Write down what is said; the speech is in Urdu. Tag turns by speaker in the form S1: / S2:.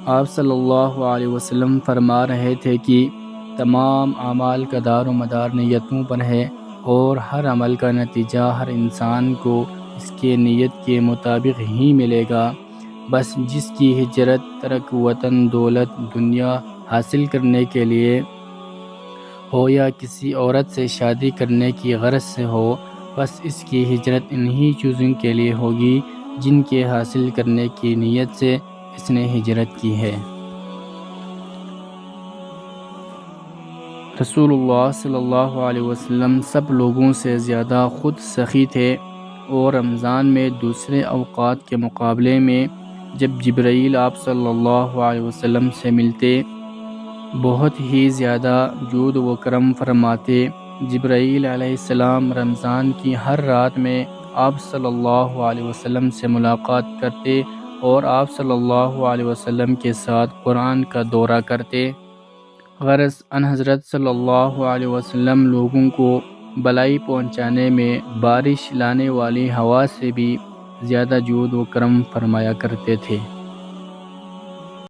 S1: آپ صلی اللہ علیہ وسلم فرما رہے تھے کہ تمام اعمال کا دار و مدار نیتوں پر ہے، اور ہر عمل کا نتیجہ ہر انسان کو اس کے نیت کے مطابق ہی ملے گا۔ بس جس کی ہجرت ترک وطن دولت دنیا حاصل کرنے کے لیے ہو یا کسی عورت سے شادی کرنے کی غرض سے ہو، بس اس کی ہجرت انہی چیزوں کے لیے ہوگی جن کے حاصل کرنے کی نیت سے اس نے ہجرت کی ہے۔ رسول اللہ صلی اللہ علیہ وسلم سب لوگوں سے زیادہ خود سخی تھے، اور رمضان میں دوسرے اوقات کے مقابلے میں جب جبرائیل آپ صلی اللہ علیہ وسلم سے ملتے بہت ہی زیادہ جود و کرم فرماتے۔ جبرائیل علیہ السلام رمضان کی ہر رات میں آپ صلی اللہ علیہ وسلم سے ملاقات کرتے اور آپ صلی اللہ علیہ وسلم کے ساتھ قرآن کا دورہ کرتے۔ غرض ان حضرت صلی اللہ علیہ وسلم لوگوں کو بلائی پہنچانے میں بارش لانے والی ہوا سے بھی زیادہ جود و کرم فرمایا کرتے تھے۔